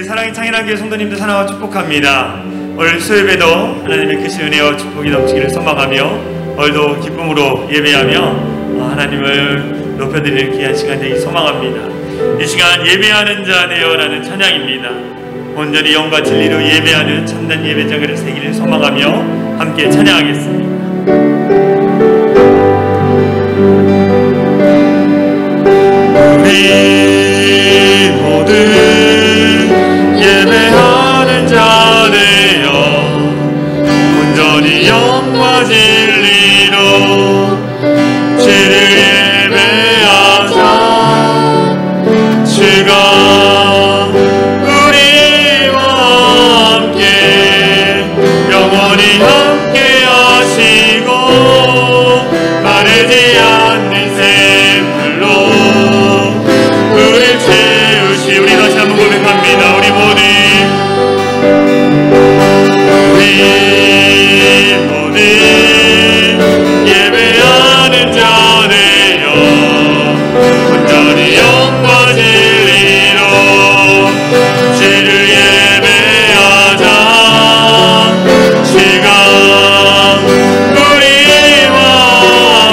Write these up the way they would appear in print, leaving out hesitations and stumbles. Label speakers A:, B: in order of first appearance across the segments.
A: 사랑의 창일한 교회 성도님들 사랑하고 축복합니다. 오늘 수요예배도 하나님의 크신 은혜와 축복이 넘치기를 소망하며 오늘도 기쁨으로 예배하며 하나님을 높여드리는 귀한 시간 되기 소망합니다. 이 시간 예배하는 자 되어라는 찬양입니다. 온전히 영과 진리로 예배하는 참된 예배자를 세기를 소망하며 함께 찬양하겠습니다. 우리 모두 예배하는 자 되어 온전히 영과 진리로 주를 예배하자. 주가 우리와 함께 영원히 함께 하시고 마르지 않는 샘물로 우리 채우시. 우리 다시 한번 고백합니다. 우리 모두 예배하는 자 되어 온전히 영과 진리로 주를 예배하자. 주가 우리와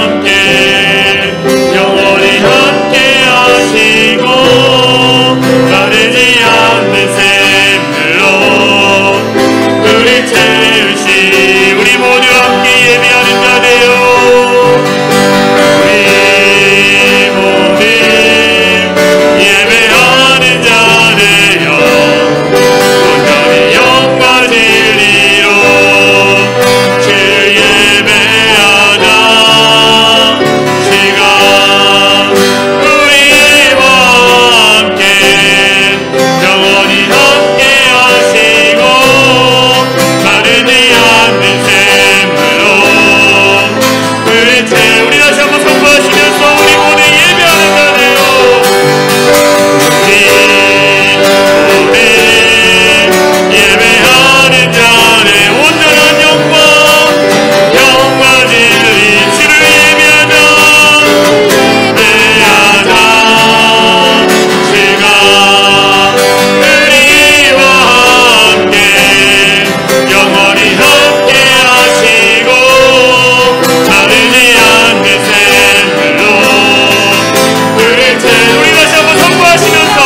A: 함께 영원히 함께 하시고 마르지 않는 샘물로 우리 채우시. 우리 모두 함께 예배하는 자 되어 우리 모두 예배하는 자 되어 온전히 영과 진리로 주를 예배하자. 주가 우리와 함께 영원히 함께 하시고 마르지 않는 샘물로 우리 채. 우리 다시 한번 선포하시면서 우리 모두 예배하는 자 되어 우리 예배하는 자 되어 온전한 영과 진리 주를 예배하자. 예배하자. 주가 우리와 함께 영원히 함께 하시고 마르지 않는 샘물로 우리 채. 우리 다시 한번 선포하시면서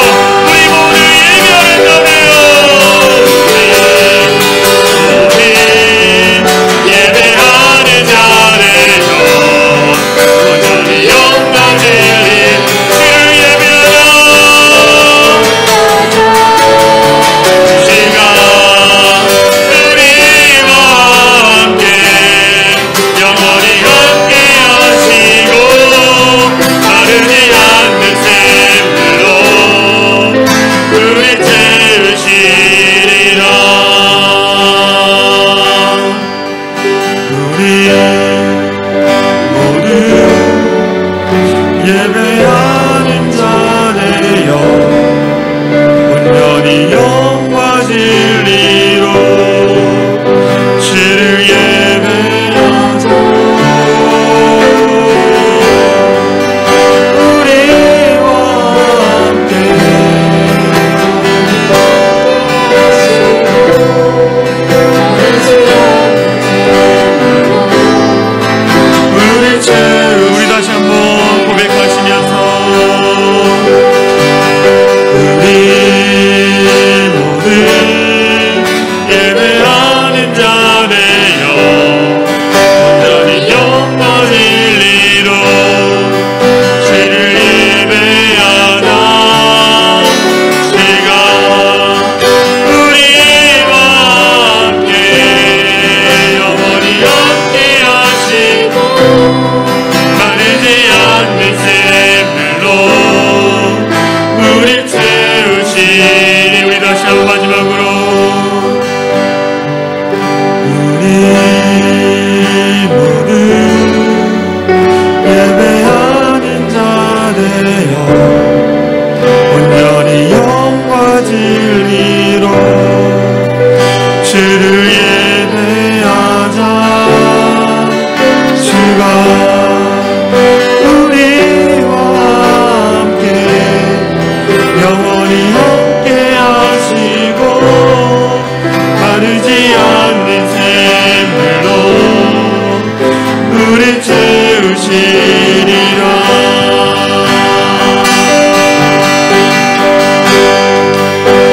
A: 우리 모두 예배하는 자 되어 우리 예배하는 자 되어 온전히 영과 진리 주를 예배하자. 주가 우리와 함께 영원히 함께 하시고 마르지 않는 샘물로 우리 채우시리라. 우리 모두 예배하는 자 되어 온전히 영과 진리로 주를 예배하자. 우리와 함께 우리 채. 우리 다시 한번 고백하시면서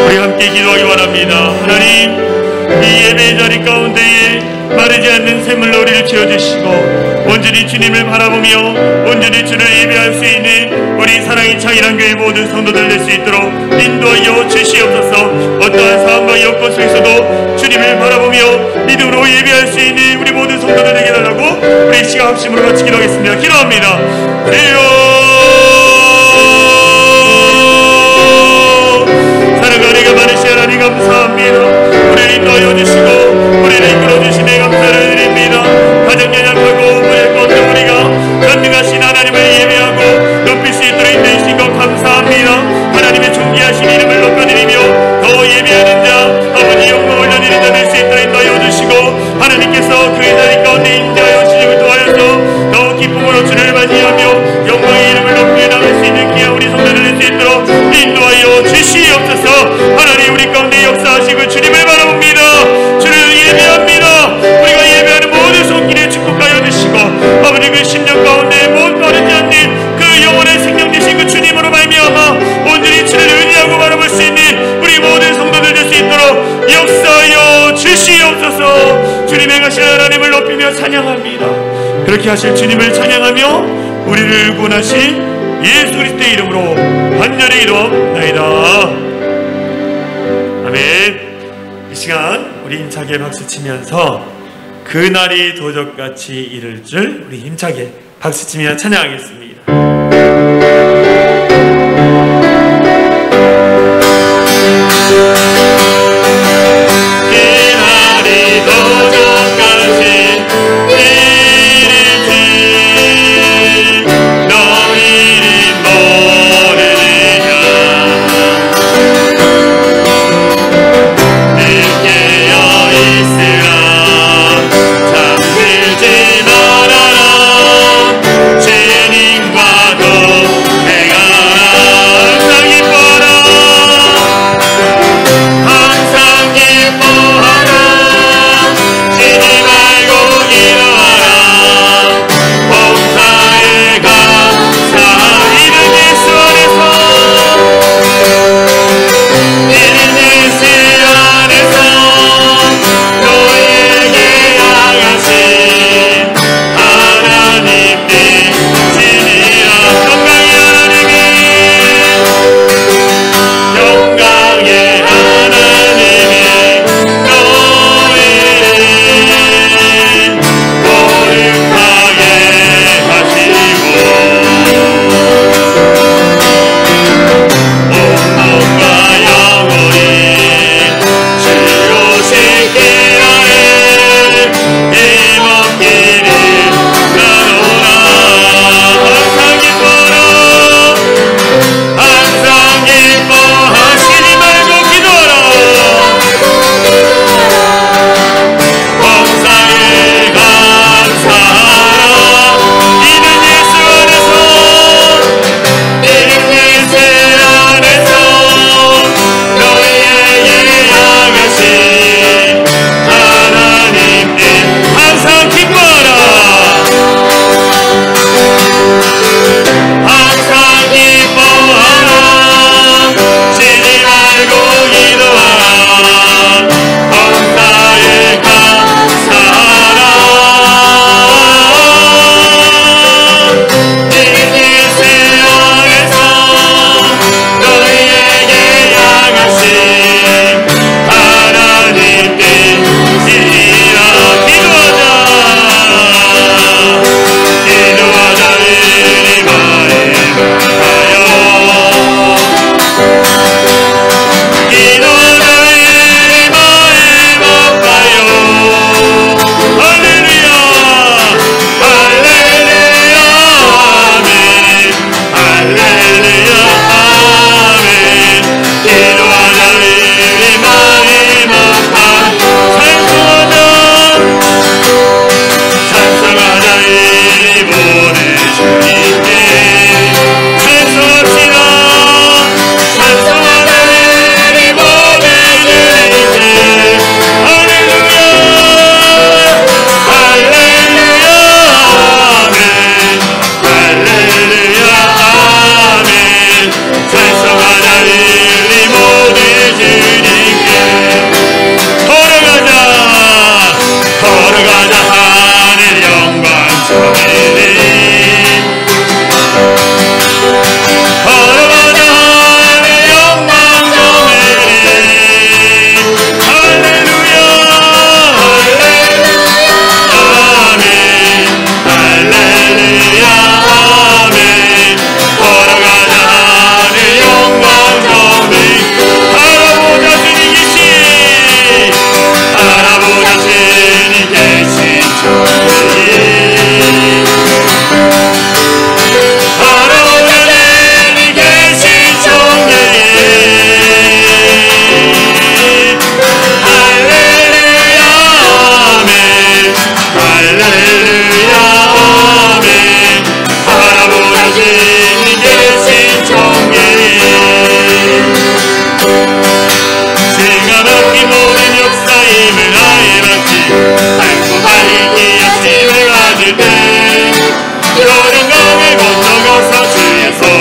A: 우리 함께 기도하기 바랍니다. 하나님, 이 예배의 자리 가운데에 마르지 않는 샘물로 우리를 채워주시고 온전히 주님을 바라보며 온전히 주를 예배할 수 있는 우리 사랑의 창이란 교회 모든 성도들 될 수 있도록 인도하여 주시옵소서. 어떠한 상황과 여건 속에서도 주님을 바라보며 믿음으로 예배할 수 있는 우리 모든 성도들 되게 달라고 우리 시간 합심으로 같이 기도하겠습니다. 기도합니다. 사랑과 은혜가 많으신 하나님 감사합니다. 우리를 인도하여 주시고 우리를 이끌어 주시네 감사를 드립니다. 가정 연약하고 부재 가운데 우리가 전능하신 하나님을 예배하고 높일 수 있도록 인도해 주신 것 감사합니다. 하나님의 존귀하신 이름을 높여드리며 더 예배하는 자 아버지 영광을 올려드리는 자 될 수 있도록 인도하여 주시고 하나님께서 그의 자리 가운데 인도하여 주심을 도하여서 더 기쁨으로 주를 맞이하며 영광의 이름을 높여 나갈 수 있는 귀한 우리 성도들 될 수 있도록 인도하여 주시옵소서. 하나님 우리 가운데 역사하시고 주님을 바라봅니다. 주를 예배합니다. 우리가 예배하는 모든 손길에 축복하여 주시고 아버지 그 심령 가운데 못 바르지 않는 그 영혼의 생명 되신 그 주님으로 말미암아 온전히 주를 의지하고 바라볼 수 있는 우리 모든 성도들 될 수 있도록 역사하여 주시옵소서. 주님의 가신 하나님을 높이며 찬양합니다. 그렇게 하실 주님을 찬양하며 우리를 구원하신 예수 그리스도의 이름으로 간절히 기도합나이다. 아멘. 이 시간 우리 힘차게 박수치면서 그날이 도적같이 이를 줄 우리 힘차게 박수치며 찬양하겠습니다. 그날이 도적같이 이를지 너희는 모르느냐. 깨어 있으라 잠들지 말아라. 주님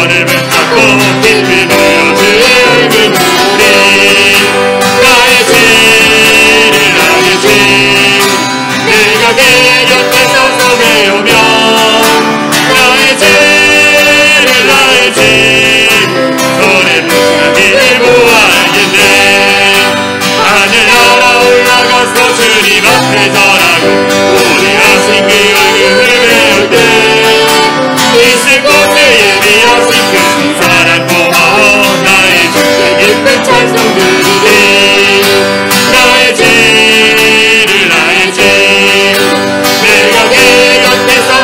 A: 손을 붙잡고 깊이 모여 주의 얼굴 우리 나의 죄를 나의 죄 내가 내 곁에 서서 배우며 나의 죄를 나의 죄 손에 붙잡기를 보아야겠네 하늘나라 올라가서 주님 앞에 절하고 우리 하신 그 얼굴을 배울 때 있을 곳에 예비하신 그 사랑 고마워 나의 주께 깊은 찬송 드리리 나의 죄를 나의 죄 내가 내 곁에서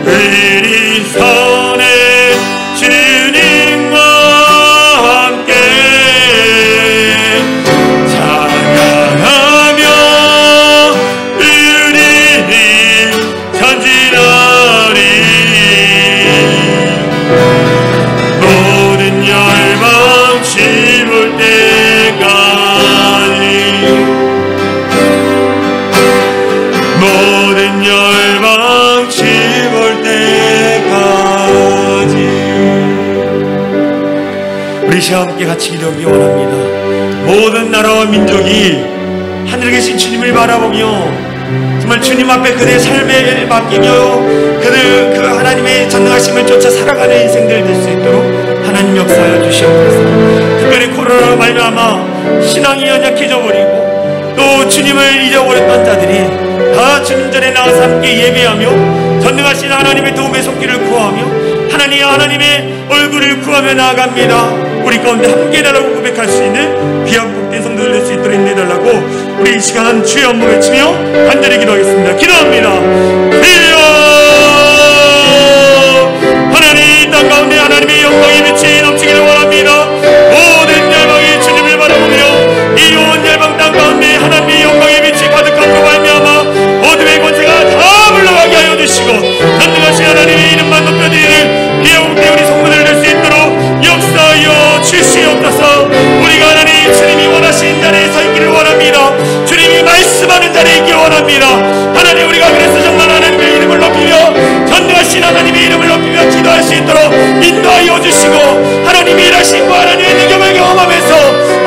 A: 의리 선의 주님과 함께 찬양하며 우리 전진하리. 모든 열방 씹을 때까지 모든 열방 씹을 때까지. 우리 시와 함께 같이 기도하기 원합니다. 모든 나라와 민족이 하늘에 계신 주님을 바라보며 정말 주님 앞에 그들의 삶에 맡기며 그 하나님의 전능하심을 쫓아 살아가는 인생들 될 수 있도록 하나님 역사하여 주시옵소서. 특별히 코로나로 말미암아 신앙이 연약해져 버리고 또 주님을 잊어버렸던 자들이 다 주님 전에 나와서 함께 예배하며 전능하신 하나님의 도움의 손길을 구하며 하나님의 얼굴을 구하며 나아갑니다. 우리 가운데 함께라고 고백할 수 있는 귀한 복된 성도들 될 수 있도록 인도해달라고 우리 이 시간 주의 언물 외치며 간절히 기도하겠습니다. 기도합니다. 주여, 하나님 땅 가운데 하나님의 영광의 빛이 넘치기를 원합니다. 모든 열방이 주님을 바라보며 이 온 열방 땅 가운데 하나님의 영광의 빛이 가득함으로 말미암아 어둠의 권세가 다 물러가게 하여 주시고 전능하신 하나님의 이름만 높여드리는 귀한 복된 우리 성도들 될 수 있도록 역사하여 주시옵소서. 우리가 하나님 주님이 원하신 자리에 서 있기를 원합니다. 주님이 말씀하는 자리에 있기를 원합니다. 하나님, 우리가 그래서 정말 하나님의 이름을 높이며 전능하신 하나님의 이름을 높이며 기도할 수 있도록 인도하여 주시고 하나님의 일하심과 하나님의 능력을 경험하면서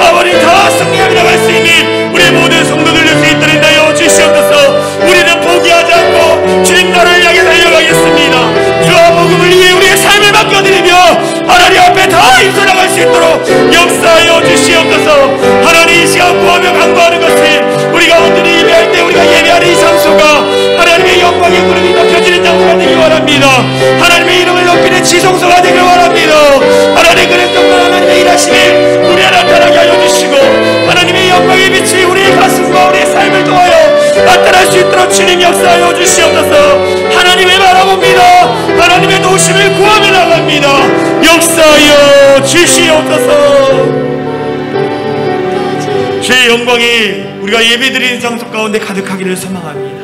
A: 아버지 다 승리하며 나갈 수 있는 우리 모든 성도들 될 수 있도록 인도하여 주시옵소서. 우리는 포기하지 않고 주님 나라를 향해 달려가겠습니다. 주와 복음을 위해 우리의 삶을 맡겨드리며 하나님 앞에 다 힘써 나갈 수 있도록 역사하여 주시옵소서. 하나님, 이 시간 구하며 간구하는 것은 우리가 온전히 예배할 때 우리가 예배하는 이 장소가 하나님의 영광의 구름이 높여지는 장소가 되길 원합니다. 하나님의 이름을 높이는 지성소가 되길 원합니다. 하나님, 그래서 정말 하나님의 일하심을 우리 안에 나타나게 하여 주시고 하나님의 영광의 빛이 우리의 가슴과 우리의 삶을 통하여 나타날 수 있도록 주님 역사하여 주시옵소서. 하나님을 바라봅니다. 하나님의 도우심을 구하며 나갑니다. 역사하여 주시옵소서. 주의 영광이 우리가 예배드리는 장소 가운데 가득하기를 소망합니다.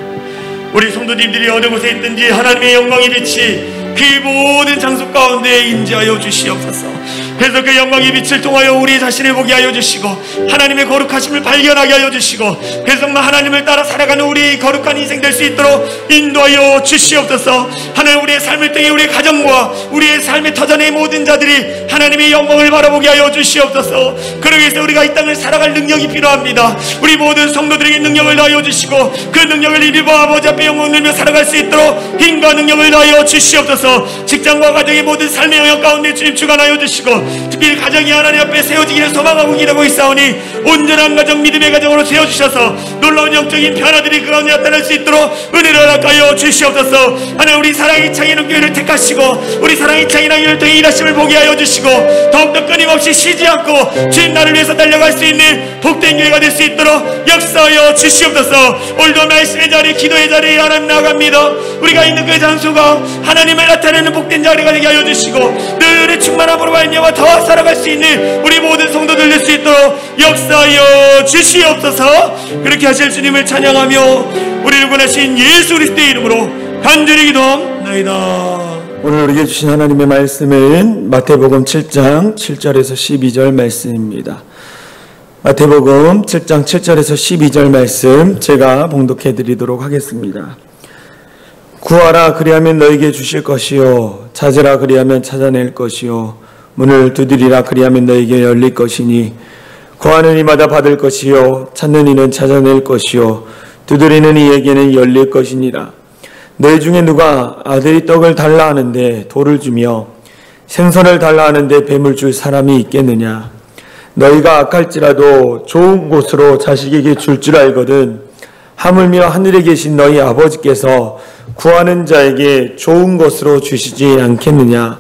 A: 우리 성도님들이 어느 곳에 있든지 하나님의 영광의 빛이 그 모든 장소 가운데 임재하여 주시옵소서. 그래서 그 영광의 빛을 통하여 우리 자신을 보게 하여 주시고 하나님의 거룩하심을 발견하게 하여 주시고 그래서 정말 하나님을 따라 살아가는 우리 거룩한 인생 될 수 있도록 인도하여 주시옵소서. 하나님, 우리의 삶을 통해 우리의 가정과 우리의 삶의 터전의 모든 자들이 하나님의 영광을 바라보게 하여 주시옵소서. 그러기 위해서 우리가 이 땅을 살아갈 능력이 필요합니다. 우리 모든 성도들에게 능력을 다하여 주시고 그 능력을 이루어 아버지 앞에 영광을 누리며 살아갈 수 있도록 힘과 능력을 다하여 주시옵소서. 직장과 가정의 모든 삶의 영역 가운데 주님 주관하여 주시고 특별히 가정이 하나님 앞에 세워지기를 소망하고 기도하고 있사오니 온전한 가정, 믿음의 가정으로 세워주셔서 놀라운 영적인 변화들이 그 가운데 나타날 수 있도록 은혜를 허락하여 주시옵소서. 하나님, 우리 사랑의 창의는 교회를 택하시고 우리 사랑의 창의는 교회를 통해 일하심을 보게 하여 주시고 더욱더 끊임없이 쉬지 않고 주님 나를 위해서 달려갈 수 있는 복된 교회가 될 수 있도록 역사하여 주시옵소서. 오늘도 말씀의 자리, 기도의 자리에 하나님 나갑니다. 우리가 있는 그 장소가 하나님을 나타내는 복된 자리가 되게 하여 주시고 늘 충만함으로 말미암아 더 살아갈 수 있는 우리 모든 성도들 될 수 있도록 역사하여 주시옵소서. 그렇게 하실 주님을 찬양하며 우리를 구원하신 예수 그리스도의 이름으로 간절히 기도합니다.
B: 오늘 우리에게 주신 하나님의 말씀은 마태복음 7장 7절에서 12절 말씀입니다. 마태복음 7장 7절에서 12절 말씀 제가 봉독해 드리도록 하겠습니다. 구하라 그리하면 너에게 주실 것이요 찾으라 그리하면 찾아낼 것이요 문을 두드리라 그리하면 너에게 열릴 것이니 구하는 이마다 받을 것이요 찾는 이는 찾아낼 것이요 두드리는 이에게는 열릴 것이니라. 너희 중에 누가 아들이 떡을 달라 하는데 돌을 주며 생선을 달라 하는데 뱀을 줄 사람이 있겠느냐. 너희가 악할지라도 좋은 곳으로 자식에게 줄 줄 알거든 하물며 하늘에 계신 너희 아버지께서 구하는 자에게 좋은 것으로 주시지 않겠느냐.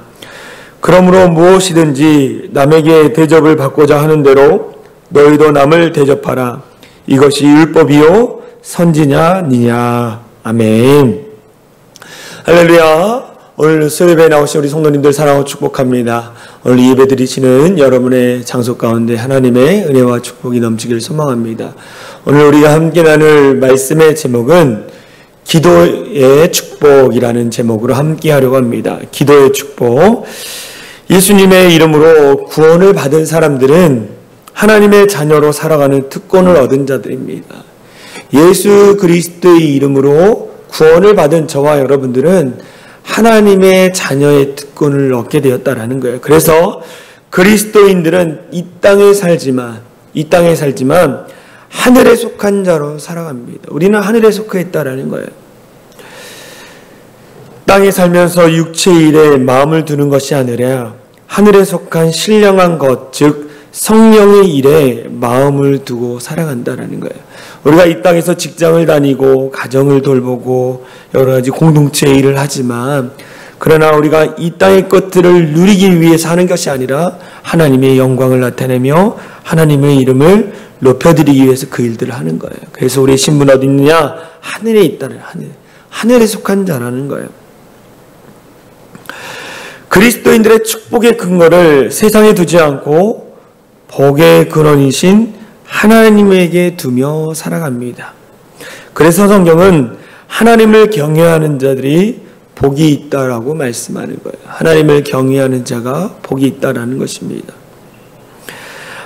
B: 그러므로 무엇이든지 남에게 대접을 받고자 하는 대로 너희도 남을 대접하라. 이것이 율법이요 선지냐 니냐. 아멘. 할렐루야. 오늘 수요예배에 나오신 우리 성도님들 사랑하고 축복합니다. 오늘 예배 드리시는 여러분의 장소 가운데 하나님의 은혜와 축복이 넘치기를 소망합니다. 오늘 우리가 함께 나눌 말씀의 제목은 기도의 축복이라는 제목으로 함께 하려고 합니다. 기도의 축복. 예수님의 이름으로 구원을 받은 사람들은 하나님의 자녀로 살아가는 특권을 얻은 자들입니다. 예수 그리스도의 이름으로 구원을 받은 저와 여러분들은 하나님의 자녀의 특권을 얻게 되었다라는 거예요. 그래서 그리스도인들은 이 땅에 살지만 하늘에 속한 자로 살아갑니다. 우리는 하늘에 속해 있다라는 거예요. 땅에 살면서 육체의 일에 마음을 두는 것이 아니라 하늘에 속한 신령한 것, 즉 성령의 일에 마음을 두고 살아간다라는 거예요. 우리가 이 땅에서 직장을 다니고 가정을 돌보고 여러 가지 공동체의 일을 하지만 그러나 우리가 이 땅의 것들을 누리기 위해서 하는 것이 아니라 하나님의 영광을 나타내며 하나님의 이름을 높여드리기 위해서 그 일들을 하는 거예요. 그래서 우리의 신분 어디 있느냐? 하늘에 있다는 하늘에 속한 자라는 거예요. 그리스도인들의 축복의 근거를 세상에 두지 않고 복의 근원이신 하나님에게 두며 살아갑니다. 그래서 성경은 하나님을 경외하는 자들이 복이 있다라고 말씀하는 거예요. 하나님을 경외하는 자가 복이 있다라는 것입니다.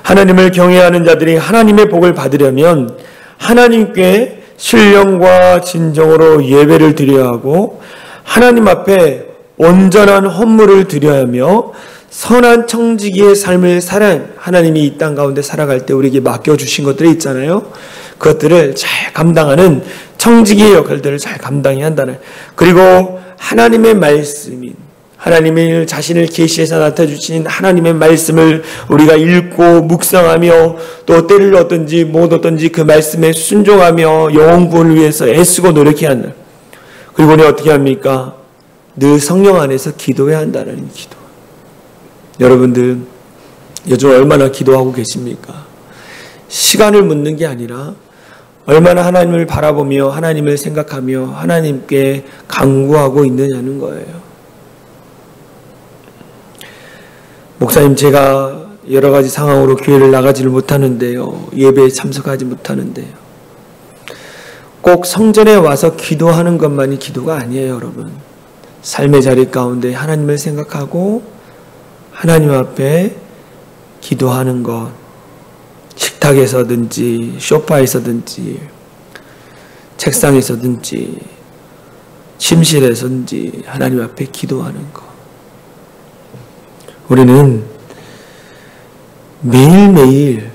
B: 하나님을 경외하는 자들이 하나님의 복을 받으려면 하나님께 신령과 진정으로 예배를 드려야 하고 하나님 앞에 온전한 헌물을 드려야 하며 선한 청지기의 삶을 하나님이 이 땅 가운데 살아갈 때 우리에게 맡겨주신 것들이 있잖아요. 그것들을 잘 감당하는 청지기의 역할들을 잘 감당해야 한다는. 그리고 하나님의 말씀인 하나님의 자신을 계시해서 나타주신 하나님의 말씀을 우리가 읽고 묵상하며 또 때를 얻든지 못 얻든지 그 말씀에 순종하며 영혼 구원을 위해서 애쓰고 노력해야 한다. 그리고 우리 어떻게 합니까? 늘 성령 안에서 기도해야 한다는 기도. 여러분들 요즘 얼마나 기도하고 계십니까? 시간을 묻는 게 아니라 얼마나 하나님을 바라보며 하나님을 생각하며 하나님께 간구하고 있느냐는 거예요. 목사님, 제가 여러 가지 상황으로 교회를 나가지를 못하는데요. 예배에 참석하지 못하는데요. 꼭 성전에 와서 기도하는 것만이 기도가 아니에요, 여러분. 삶의 자리 가운데 하나님을 생각하고 하나님 앞에 기도하는 것, 식탁에서든지 소파에서든지 책상에서든지 침실에서든지 하나님 앞에 기도하는 것. 우리는 매일매일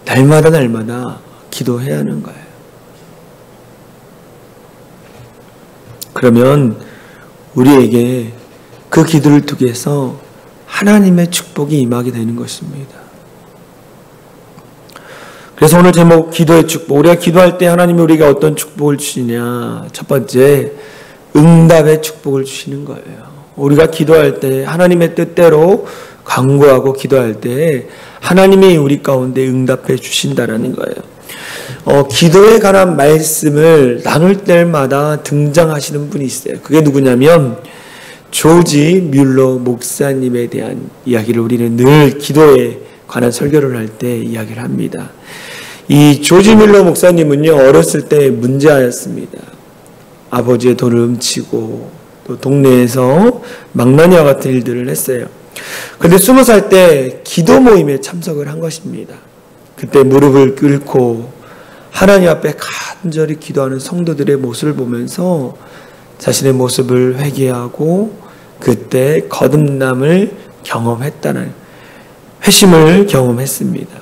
B: 날마다 기도해야 하는 거예요. 그러면 우리에게 그 기도를 통해서 하나님의 축복이 임하게 되는 것입니다. 그래서 오늘 제목 기도의 축복. 우리가 기도할 때 하나님이 우리에게 어떤 축복을 주시냐. 첫 번째, 응답의 축복을 주시는 거예요. 우리가 기도할 때 하나님의 뜻대로 간구하고 기도할 때 하나님이 우리 가운데 응답해 주신다라는 거예요. 기도에 관한 말씀을 나눌 때마다 등장하시는 분이 있어요. 그게 누구냐면 조지 뮬러 목사님에 대한 이야기를 우리는 늘 기도에 관한 설교를 할 때 이야기를 합니다. 이 조지 뮬러 목사님은요, 어렸을 때 문제아였습니다. 아버지의 돈을 훔치고 또 동네에서 망나니와 같은 일들을 했어요. 그런데 20살 때 기도 모임에 참석을 한 것입니다. 그때 무릎을 꿇고 하나님 앞에 간절히 기도하는 성도들의 모습을 보면서 자신의 모습을 회개하고 그때 거듭남을 경험했다는 회심을 경험했습니다.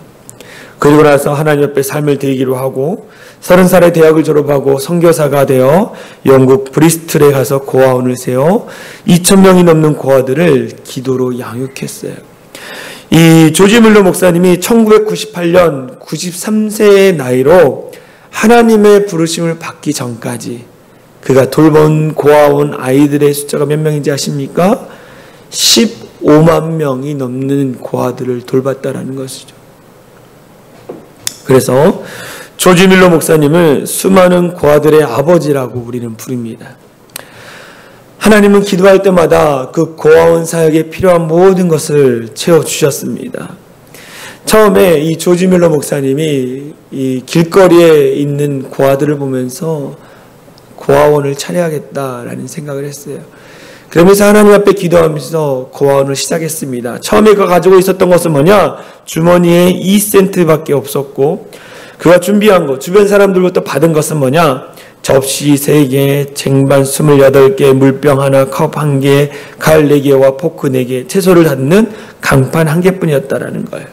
B: 그리고 나서 하나님 앞에 삶을 드리기로 하고 30살에 대학을 졸업하고 선교사가 되어 영국 브리스틀에 가서 고아원을 세워 2,000명이 넘는 고아들을 기도로 양육했어요. 이 조지 뮬러 목사님이 1998년 93세의 나이로 하나님의 부르심을 받기 전까지 그가 돌본 고아원 아이들의 숫자가 몇 명인지 아십니까? 15만 명이 넘는 고아들을 돌봤다라는 것이죠. 그래서 조지 밀러 목사님을 수많은 고아들의 아버지라고 우리는 부릅니다. 하나님은 기도할 때마다 그 고아원 사역에 필요한 모든 것을 채워주셨습니다. 처음에 이 조지 밀러 목사님이 이 길거리에 있는 고아들을 보면서 고아원을 차려야겠다라는 생각을 했어요. 그러면서 하나님 앞에 기도하면서 고아원을 시작했습니다. 처음에 그가 가지고 있었던 것은 뭐냐? 주머니에 2센트밖에 없었고, 그가 준비한 것, 주변 사람들부터 받은 것은 뭐냐? 접시 3개, 쟁반 28개, 물병 하나, 컵 1개, 가을 4개와 포크 4개, 채소를 담는 강판 1개뿐이었다라는 거예요.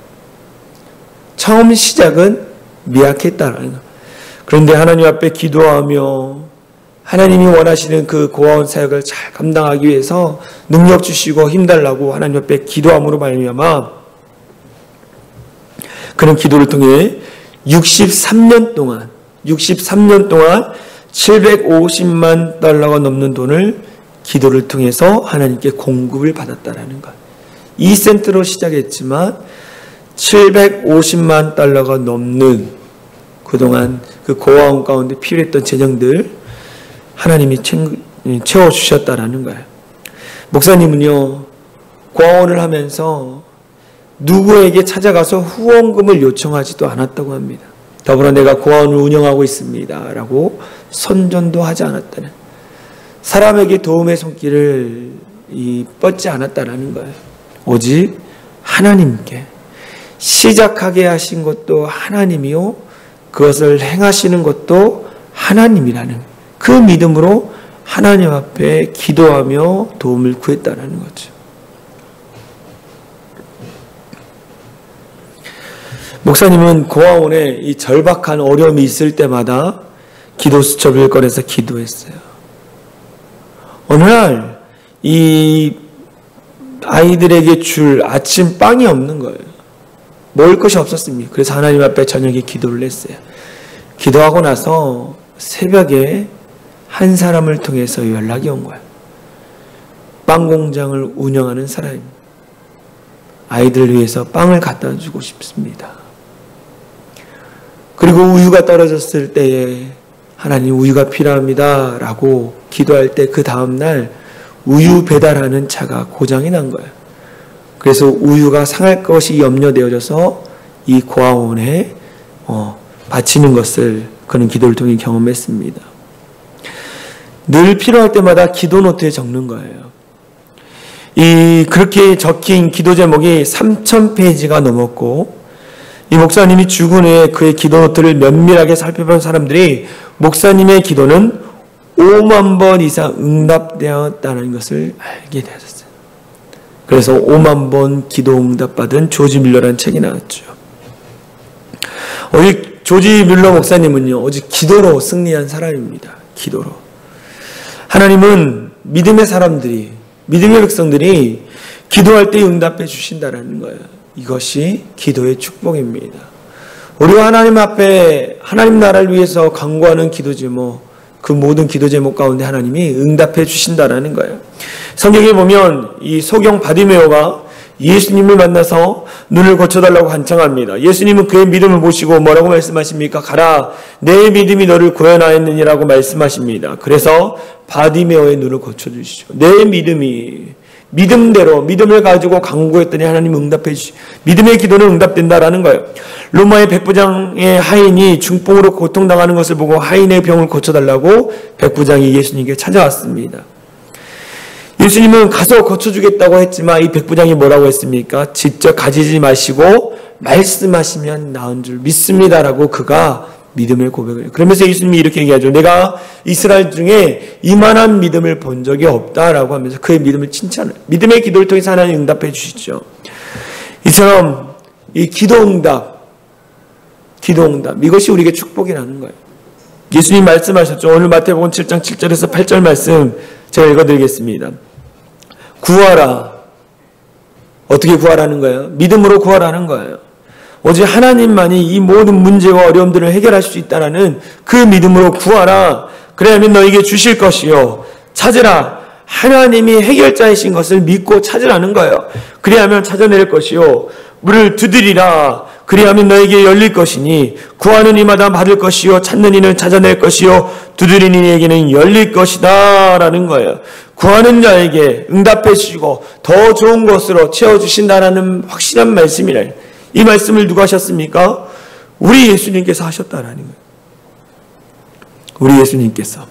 B: 처음 시작은 미약했다라는 거예요. 그런데 하나님 앞에 기도하며 하나님이 원하시는 그 고아원 사역을 잘 감당하기 위해서 능력 주시고 힘달라고 하나님 앞에 기도함으로 말미암아 그런 기도를 통해 63년 동안 750만 달러가 넘는 돈을 기도를 통해서 하나님께 공급을 받았다라는 것. 2센트로 시작했지만 750만 달러가 넘는 그동안 그 고아원 가운데 필요했던 재정들 하나님이 채워주셨다라는 거예요. 목사님은요, 고아원을 하면서 누구에게 찾아가서 후원금을 요청하지도 않았다고 합니다. 더불어 내가 고아원을 운영하고 있습니다 라고 선전도 하지 않았다는, 사람에게 도움의 손길을 뻗지 않았다라는 거예요. 오직 하나님께 시작하게 하신 것도 하나님이요, 그것을 행하시는 것도 하나님이라는 그 믿음으로 하나님 앞에 기도하며 도움을 구했다는 거죠. 목사님은 고아원에 이 절박한 어려움이 있을 때마다 기도 수첩을 꺼내서 기도했어요. 어느 날 이 아이들에게 줄 아침 빵이 없는 거예요. 먹을 것이 없었습니다. 그래서 하나님 앞에 저녁에 기도를 했어요. 기도하고 나서 새벽에 한 사람을 통해서 연락이 온 거예요. 빵 공장을 운영하는 사람입니다. 아이들을 위해서 빵을 갖다 주고 싶습니다. 그리고 우유가 떨어졌을 때에 하나님 우유가 필요합니다 라고 기도할 때 그 다음날 우유 배달하는 차가 고장이 난 거예요. 그래서 우유가 상할 것이 염려되어져서 이 고아원에 바치는 것을 그는 기도를 통해 경험했습니다. 늘 필요할 때마다 기도 노트에 적는 거예요. 그렇게 적힌 기도 제목이 3,000페이지가 넘었고, 이 목사님이 죽은 후에 그의 기도 노트를 면밀하게 살펴본 사람들이 목사님의 기도는 5만 번 이상 응답되었다는 것을 알게 되었어요. 그래서 5만 번 기도 응답받은 조지 밀러라는 책이 나왔죠. 조지 밀러 목사님은요, 오직 기도로 승리한 사람입니다. 기도로. 하나님은 믿음의 사람들이, 믿음의 백성들이 기도할 때 응답해 주신다는 거예요. 이것이 기도의 축복입니다. 우리가 하나님 앞에 하나님 나라를 위해서 간구하는 기도 제목, 그 모든 기도 제목 가운데 하나님이 응답해 주신다는 거예요. 성경에 보면 이 소경 바디메오가 예수님을 만나서 눈을 고쳐달라고 간청합니다. 예수님은 그의 믿음을 보시고 뭐라고 말씀하십니까? 가라, 내 믿음이 너를 구원하였느니라고 말씀하십니다. 그래서 바디메오의 눈을 고쳐주시죠. 내 믿음대로 믿음을 가지고 간구했더니 하나님 응답해 주시죠. 믿음의 기도는 응답된다라는 거예요. 로마의 백부장의 하인이 중풍으로 고통당하는 것을 보고 하인의 병을 고쳐달라고 백부장이 예수님께 찾아왔습니다. 예수님은 가서 고쳐주겠다고 했지만 이 백부장이 뭐라고 했습니까? 직접 가지지 마시고 말씀하시면 나은 줄 믿습니다라고 그가 믿음을 고백을 해요. 그러면서 예수님이 이렇게 얘기하죠. 내가 이스라엘 중에 이만한 믿음을 본 적이 없다라고 하면서 그의 믿음을 칭찬해요. 믿음의 기도를 통해서 하나님 응답해 주시죠. 이처럼 이 기도응답 이것이 우리에게 축복이라는 거예요. 예수님 말씀하셨죠. 오늘 마태복음 7장 7절에서 8절 말씀 제가 읽어드리겠습니다. 구하라. 어떻게 구하라는 거예요? 믿음으로 구하라는 거예요. 오직 하나님만이 이 모든 문제와 어려움들을 해결할 수 있다는 그 믿음으로 구하라. 그래야면 너에게 주실 것이요. 찾으라. 하나님이 해결자이신 것을 믿고 찾으라는 거예요. 그래야면 찾아낼 것이요. 문을 두드리라. 그리하면 너에게 열릴 것이니 구하는 이마다 받을 것이요 찾는 이는 찾아낼 것이요 두드리는 이에게는 열릴 것이다 라는 거예요. 구하는 자에게 응답해 주시고 더 좋은 것으로 채워주신다라는 확실한 말씀이래. 이 말씀을 누가 하셨습니까? 우리 예수님께서 하셨다라는 거예요. 우리 예수님께서.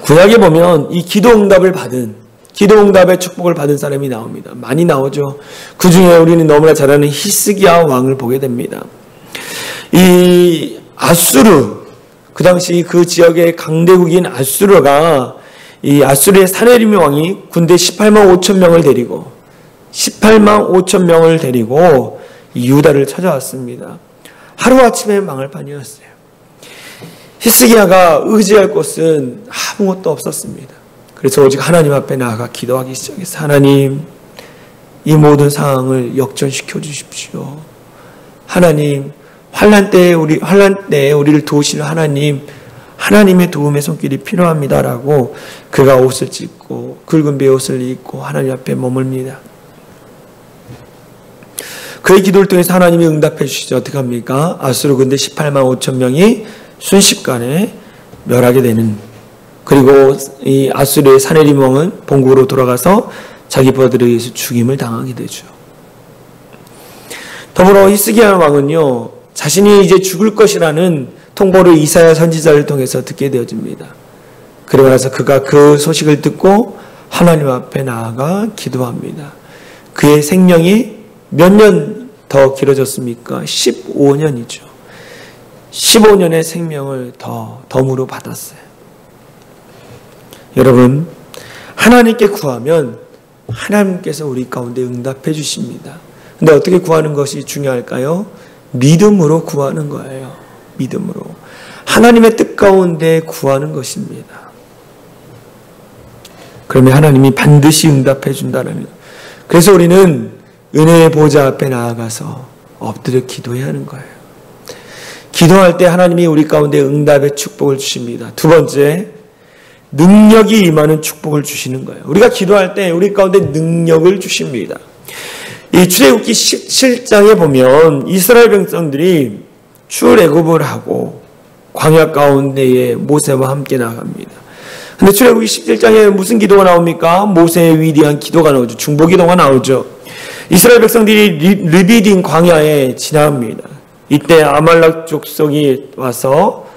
B: 구약에 보면 이 기도 응답의 축복을 받은 사람이 나옵니다. 많이 나오죠. 그 중에 우리는 너무나 잘 아는 히스기야 왕을 보게 됩니다. 이 아수르, 그 당시 그 지역의 강대국인 아수르가 이 아수르의 사네립 왕이 군대 18만 5천 명을 데리고 유다를 찾아왔습니다. 하루아침에 망할 판이었어요. 히스기야가 의지할 곳은 아무것도 없었습니다. 그래서 오직 하나님 앞에 나아가 기도하기 시작했어요. 하나님, 이 모든 상황을 역전시켜 주십시오. 하나님, 환난 때에 우리를 도우시는 하나님의 도움의 손길이 필요합니다라고 그가 옷을 찢고 굵은 베옷을 입고 하나님 앞에 머물니다. 그의 기도를 통해서 하나님이 응답해 주시죠. 어떻게 합니까? 아수르 군대 18만 5천 명이 순식간에 멸하게 되는, 그리고 이 아수르의 사네립 왕은 본국으로 돌아가서 자기 부하들에 의해서 죽임을 당하게 되죠. 더불어 히스기야 왕은요, 자신이 이제 죽을 것이라는 통보를 이사야 선지자를 통해서 듣게 되어집니다. 그러고 나서 그가 그 소식을 듣고 하나님 앞에 나아가 기도합니다. 그의 생명이 몇 년 더 길어졌습니까? 15년이죠. 15년의 생명을 덤으로 받았어요. 여러분, 하나님께 구하면 하나님께서 우리 가운데 응답해 주십니다. 근데 어떻게 구하는 것이 중요할까요? 믿음으로 구하는 거예요. 믿음으로. 하나님의 뜻 가운데 구하는 것입니다. 그러면 하나님이 반드시 응답해 준다는 거예요. 그래서 우리는 은혜의 보좌 앞에 나아가서 엎드려 기도해야 하는 거예요. 기도할 때 하나님이 우리 가운데 응답의 축복을 주십니다. 두 번째, 능력이 임하는 축복을 주시는 거예요. 우리가 기도할 때 우리 가운데 능력을 주십니다. 이 출애굽기 17장에 보면 이스라엘 백성들이 출애굽을 하고 광야 가운데에 모세와 함께 나갑니다. 근데 출애굽기 17장에 무슨 기도가 나옵니까? 모세의 위대한 기도가 나오죠. 중보 기도가 나오죠. 이스라엘 백성들이 르비딘 광야에 지나갑니다. 이때 아말렉 족속이 와서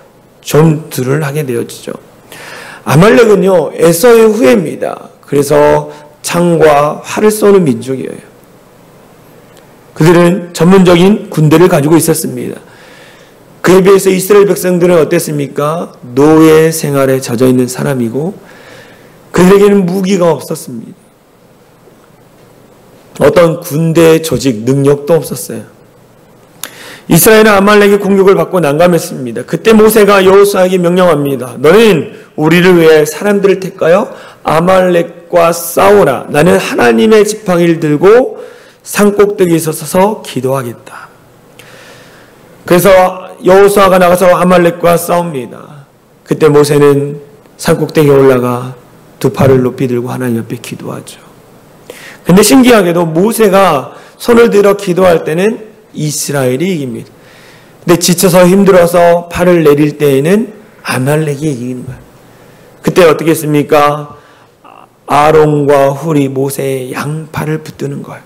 B: 전투를 하게 되어지죠. 아말렉은요, 에서의 후예입니다. 그래서 창과 활을 쏘는 민족이에요. 그들은 전문적인 군대를 가지고 있었습니다. 그에 비해서 이스라엘 백성들은 어땠습니까? 노예 생활에 젖어 있는 사람이고 그들에게는 무기가 없었습니다. 어떤 군대 조직 능력도 없었어요. 이스라엘은 아말렉의 공격을 받고 난감했습니다. 그때 모세가 여호수아에게 명령합니다. 너는 우리를 위해 사람들을 택하여 아말렉과 싸우라. 나는 하나님의 지팡이를 들고 산꼭대기에 서서 기도하겠다. 그래서 여호수아가 나가서 아말렉과 싸웁니다. 그때 모세는 산꼭대기에 올라가 두 팔을 높이 들고 하나님 앞에 기도하죠. 근데 신기하게도 모세가 손을 들어 기도할 때는 이스라엘이 이깁니다. 근데 지쳐서 힘들어서 팔을 내릴 때에는 아말렉이 이기는 거예요. 그때 어떻게 했습니까? 아론과 훌이 모세의 양팔을 붙드는 거예요.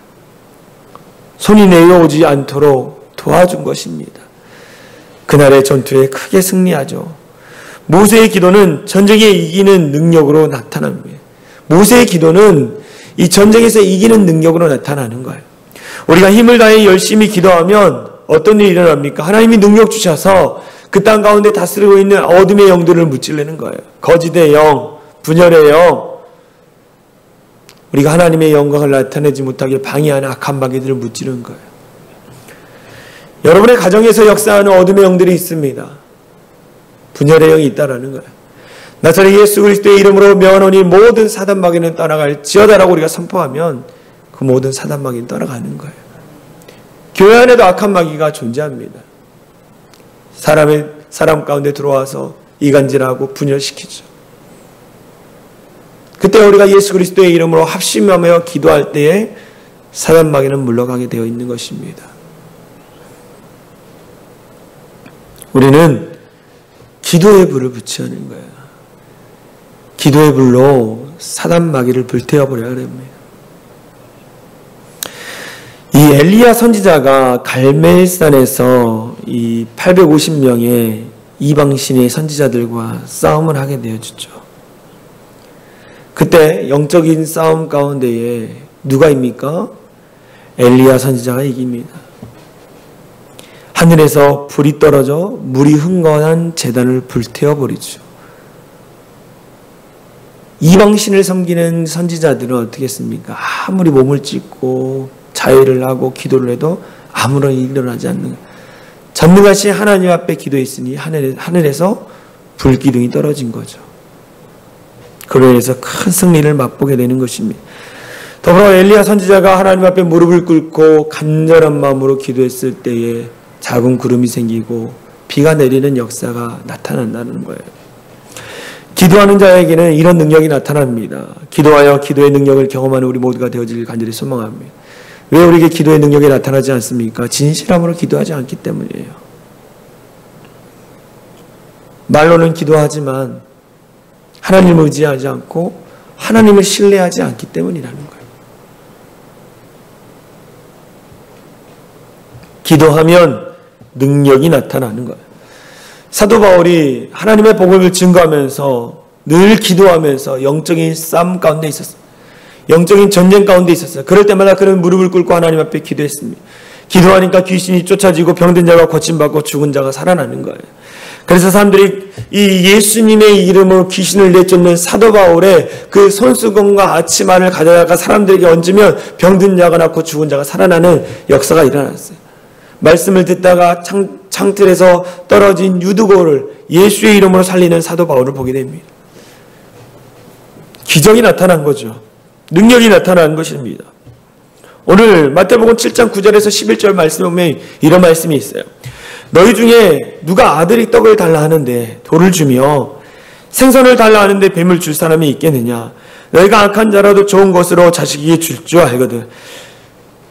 B: 손이 내려오지 않도록 도와준 것입니다. 그날의 전투에 크게 승리하죠. 모세의 기도는 전쟁에 이기는 능력으로 나타납니다. 모세의 기도는 이 전쟁에서 이기는 능력으로 나타나는 거예요. 우리가 힘을 다해 열심히 기도하면 어떤 일이 일어납니까? 하나님이 능력 주셔서 그 땅 가운데 다스리고 있는 어둠의 영들을 무찌르는 거예요. 거짓의 영, 분열의 영, 우리가 하나님의 영광을 나타내지 못하게 방해하는 악한 마귀들을 무찌르는 거예요. 여러분의 가정에서 역사하는 어둠의 영들이 있습니다. 분열의 영이 있다라는 거예요. 나사렛 예수 그리스도의 이름으로 명하노니 모든 사단 마귀는 떠나갈지어다라고 우리가 선포하면 그 모든 사단 마귀는 떠나가는 거예요. 교회 안에도 악한 마귀가 존재합니다. 사람 가운데 들어와서 이간질하고 분열시키죠. 그때 우리가 예수 그리스도의 이름으로 합심하며 기도할 때에 사단 마귀는 물러가게 되어 있는 것입니다. 우리는 기도의 불을 붙여야 하는 거예요. 기도의 불로 사단 마귀를 불태워버려야 합니다. 이 엘리야 선지자가 갈멜산에서 이 850명의 이방신의 선지자들과 싸움을 하게 되어졌죠. 그때 영적인 싸움 가운데에 누가 입니까? 엘리야 선지자가 이깁니다. 하늘에서 불이 떨어져 물이 흥건한 제단을 불태워버리죠. 이방신을 섬기는 선지자들은 어떻게 했습니까? 아무리 몸을 찢고 자해를 하고 기도를 해도 아무런 일이 일어나지 않는 거예요. 전능하신 하나님 앞에 기도했으니 하늘에서 불기둥이 떨어진 거죠. 그로 인해서 큰 승리를 맛보게 되는 것입니다. 더불어 엘리야 선지자가 하나님 앞에 무릎을 꿇고 간절한 마음으로 기도했을 때에 작은 구름이 생기고 비가 내리는 역사가 나타난다는 거예요. 기도하는 자에게는 이런 능력이 나타납니다. 기도하여 기도의 능력을 경험하는 우리 모두가 되어지길 간절히 소망합니다. 왜 우리에게 기도의 능력이 나타나지 않습니까? 진실함으로 기도하지 않기 때문이에요. 말로는 기도하지만 하나님을 의지하지 않고 하나님을 신뢰하지 않기 때문이라는 거예요. 기도하면 능력이 나타나는 거예요. 사도 바울이 하나님의 복음을 증거하면서 늘 기도하면서 영적인 싸움 가운데 있었어요. 영적인 전쟁 가운데 있었어요. 그럴 때마다 그는 무릎을 꿇고 하나님 앞에 기도했습니다. 기도하니까 귀신이 쫓아지고 병든 자가 고침받고 죽은 자가 살아나는 거예요. 그래서 사람들이 이 예수님의 이름으로 귀신을 내쫓는 사도 바울의 그 손수건과 아치마를 가져다가 사람들에게 얹으면 병든 자가 낫고 죽은 자가 살아나는 역사가 일어났어요. 말씀을 듣다가 창틀에서 떨어진 유두고를 예수의 이름으로 살리는 사도 바울을 보게 됩니다. 기적이 나타난 거죠. 능력이 나타난 것입니다. 오늘 마태복음 7장 9절에서 11절 말씀에 보면 이런 말씀이 있어요. 너희 중에 누가 아들이 떡을 달라 하는데 돌을 주며 생선을 달라 하는데 뱀을 줄 사람이 있겠느냐. 너희가 악한 자라도 좋은 것으로 자식에게 줄 줄 알거든.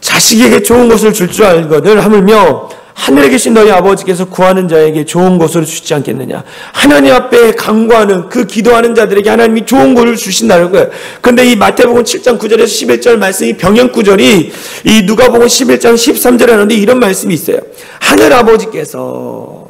B: 자식에게 좋은 것을 줄 줄 알거든 하물며 하늘에 계신 너희 아버지께서 구하는 자에게 좋은 것으로 주시지 않겠느냐. 하나님 앞에 간구하는 그 기도하는 자들에게 하나님이 좋은 것을 주신다는 거예요. 그런데 이 마태복음 7장 9절에서 11절 말씀이 병행 구절이 이 누가복음 11장 13절에 하는데 이런 말씀이 있어요. 하늘 아버지께서